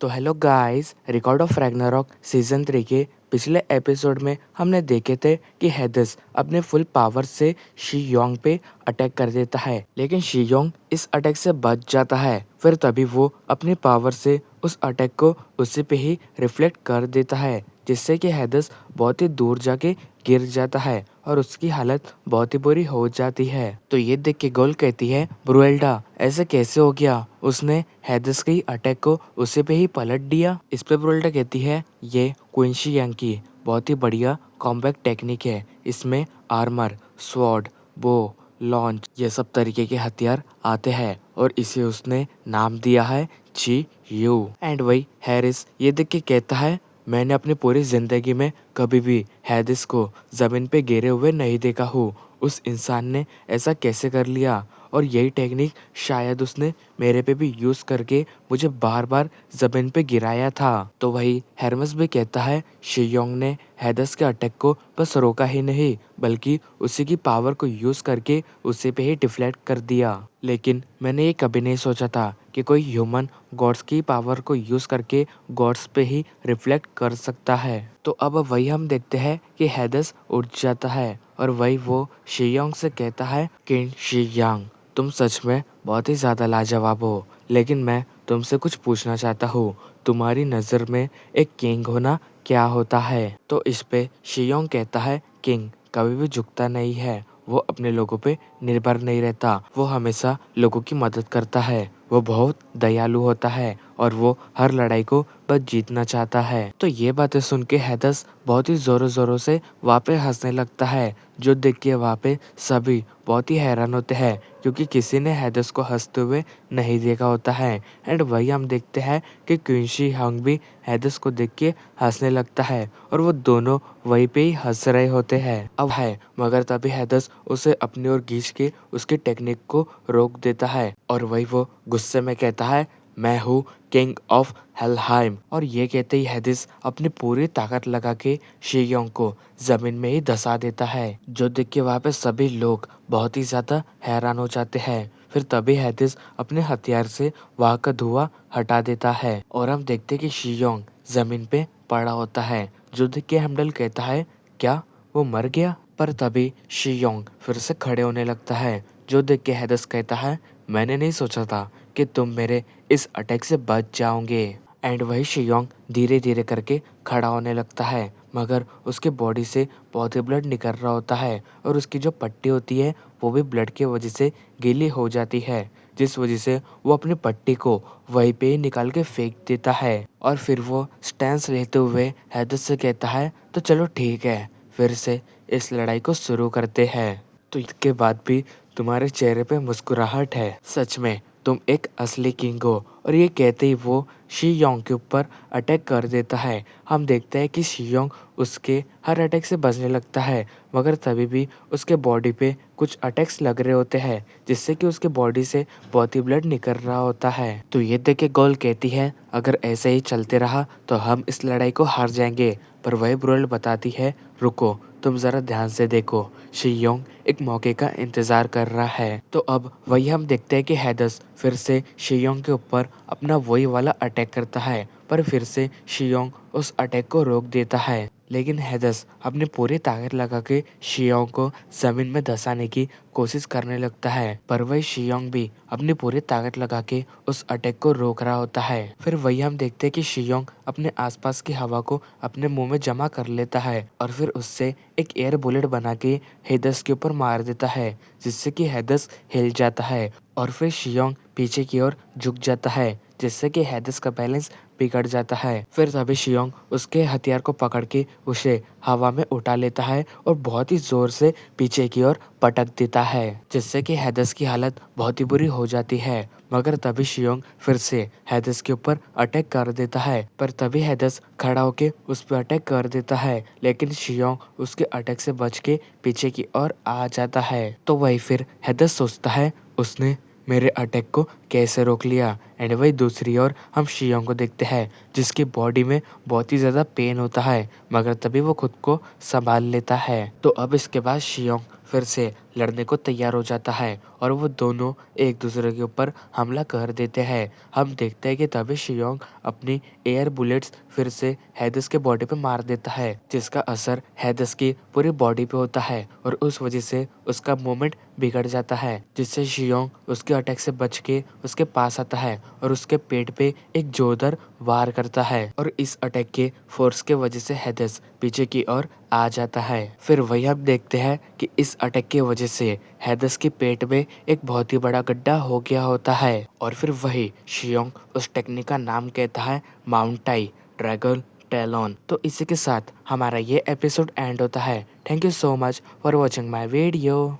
तो hello guys, record of Ragnarok season 3 के पिछले एपिसोड में हमने देखे थे कि हेडिस अपने फुल पावर से शी योंग पे अटैक कर देता है, लेकिन शी योंग इस अटैक से बच जाता है। फिर तभी वो अपनी पावर से उस अटैक को उसी पे ही रिफ्लेक्ट कर देता है, जिससे कि हेडिस बहुत ही दूर जाके गिर जाता है और उसकी हालत बहुत ही बुरी हो जाती है। तो ये देख के गोल कहती है, ब्रुएल्डा ऐसे कैसे हो गया? उसने हेडिस के अटैक को उसी पे ही पलट दिया। इस पे ब्रुएल्डा कहती है, ये क्वीन शी यांग की बहुत ही बढ़िया कॉम्बैट टेक्निक है। इसमें आर्मर, स्वॉर्ड, बो, लॉन्च ये सब तरीके के हथियार आते हैं और इसे उसने नाम दिया है जी यू। एंड वही हैरिस ये देख के कहता है, मैंने अपनी पूरी जिंदगी में कभी भी हेडिस को जमीन पे गिरे हुए नहीं देखा हूँ। उस इंसान ने ऐसा कैसे कर लिया? और यही टेक्निक शायद उसने मेरे पे भी यूज करके मुझे बार बार जमीन पे गिराया था। तो वही हेरमेस भी कहता है, शी योंग ने हेडिस के अटैक को बस रोका ही नहीं, बल्कि उसी की पावर को यूज करके उसी पे ही डिफ्लेक्ट कर दिया। लेकिन मैंने ये कभी नहीं सोचा था कि कोई ह्यूमन गॉड्स की पावर को यूज करके गॉड्स पे ही रिफ्लेक्ट कर सकता है। तो अब वही हम देखते हैं कि हेडिस उठ जाता है और वही वो शी योंग से कहता है, किंग शी यांग तुम सच में बहुत ही ज्यादा लाजवाब हो, लेकिन मैं तुमसे कुछ पूछना चाहता हूँ। तुम्हारी नजर में एक किंग होना क्या होता है? तो इस पे शी योंग कहता है, किंग कभी भी झुकता नहीं है, वो अपने लोगों पे निर्भर नहीं रहता, वो हमेशा लोगों की मदद करता है, वो बहुत दयालु होता है और वो हर लड़ाई को बस जीतना चाहता है। तो ये बातें सुन के हेडिस बहुत ही जोरों जोरों से वहाँ पे हंसने लगता है, जो देख के वहाँ पे सभी बहुत ही हैरान होते हैं, क्योंकि किसी ने हेडिस को हंसते हुए नहीं देखा होता है। एंड वही हम देखते हैं कि क्वीन शी यांग भी हेडिस को देख के हंसने लगता है और वो दोनों वहीं पे ही हंस रहे होते हैं। अब है मगर तभी हेडिस उसे अपनी ओर खींच के उसकी टेक्निक को रोक देता है और वही वो गुस्से में कहता है, मैं हूँ किंग ऑफ हेलहाइम। और ये कहते ही हेडिस अपनी पूरी ताकत लगा के शी योंग को जमीन में ही धसा देता है, जो देख के वहाँ पे सभी लोग बहुत ही ज्यादा हैरान हो जाते हैं। फिर तभी हेडिस अपने हथियार से वहाँ का धुआं हटा देता है और हम देखते कि शी योंग जमीन पे पड़ा होता है, जो देख के हेमडल कहता है, क्या वो मर गया? पर तभी शी योंग फिर से खड़े होने लगता है, जो देख के हेडिस कहता है, मैंने नहीं सोचा था कि तुम मेरे इस अटैक से बच जाओगे। एंड वही शी योंग धीरे धीरे करके खड़ा होने लगता है, मगर उसके बॉडी से बहुत ही ब्लड निकल रहा होता है और उसकी जो पट्टी होती है वो भी ब्लड की वजह से गीली हो जाती है, जिस वजह से वो अपनी पट्टी को वहीं पे ही निकाल के फेंक देता है। और फिर वो स्टैंस लेते हुए हेडिस से कहता है, तो चलो ठीक है, फिर से इस लड़ाई को शुरू करते हैं। तो इसके बाद भी तुम्हारे चेहरे पे मुस्कुराहट है, सच में तुम एक असली किंग हो। और ये कहते ही वो शी योंग के ऊपर अटैक कर देता है। हम देखते हैं कि शी योंग उसके हर अटैक से बचने लगता है, मगर तभी भी उसके बॉडी पे कुछ अटैक्स लग रहे होते हैं, जिससे कि उसके बॉडी से बहुत ही ब्लड निकल रहा होता है। तो ये देख के गोल कहती है, अगर ऐसे ही चलते रहा तो हम इस लड़ाई को हार जाएंगे। पर वही ब्रुएल्डा बताती है, रुको, तुम जरा ध्यान से देखो, शी योंग एक मौके का इंतजार कर रहा है। तो अब वही हम देखते हैं कि हेडिस फिर से शी योंग के ऊपर अपना वही वाला अटैक करता है, पर फिर से शी योंग उस अटैक को रोक देता है। लेकिन हेडिस अपनी पूरी ताकत लगा के शी योंग को जमीन में धंसाने की कोशिश करने लगता है, पर वही शी योंग भी अपनी पूरी ताकत लगा के उस अटैक को रोक रहा होता है। फिर वही हम देखते हैं कि शी योंग अपने आसपास की हवा को अपने मुंह में जमा कर लेता है और फिर उससे एक एयर बुलेट बना के हेडिस के ऊपर मार देता है, जिससे कि हेडिस हिल जाता है और फिर शी योंग पीछे की ओर झुक जाता है, जिससे कि हेडिस का बैलेंस बिगड़ जाता है। फिर तभी शी योंग उसके हथियार को पकड़ के उसे हवा में उठा लेता है और बहुत ही जोर से पीछे की ओर पटक देता है, जिससे कि हेडिस की हालत बहुत ही बुरी हो जाती है। मगर तभी शी योंग फिर से हेडिस के ऊपर अटैक कर देता है, पर तभी हेडिस खड़ा होके उस पर अटैक कर देता है, लेकिन शी योंग उसके अटैक से बच के पीछे की ओर आ जाता है। तो वही फिर हेडिस सोचता है, उसने मेरे अटैक को कैसे रोक लिया। एंड वही दूसरी ओर हम शी योंग को देखते हैं, जिसकी बॉडी में बहुत ही ज़्यादा पेन होता है, मगर तभी वो खुद को संभाल लेता है। तो अब इसके बाद शी योंग फिर से लड़ने को तैयार हो जाता है और वो दोनों एक दूसरे के ऊपर हमला कर देते हैं। हम देखते हैं कि तभी शियोंग अपनी एयर बुलेट्स फिर से हेदिस के बॉडी पे मार देता है, जिसका असर हेदिस की पूरी बॉडी पे होता है और उस वजह से उसका मूवमेंट बिगड़ जाता है, जिससे शियोंग उसके अटैक से बच के उसके पास आता है और उसके पेट पे एक जोरदार वार करता है और इस अटैक के फोर्स के वजह से हेदिस पीछे की ओर आ जाता है। फिर वही हम देखते हैं कि इस अटैक की वजह से हेदिस के पेट में एक बहुत ही बड़ा गड्ढा हो गया होता है और फिर वही शियोंग उस टेक्निक का नाम कहता है माउंट टाई ड्रैगन टैलोन। तो इसी के साथ हमारा ये एपिसोड एंड होता है। Thank you so much for watching my video.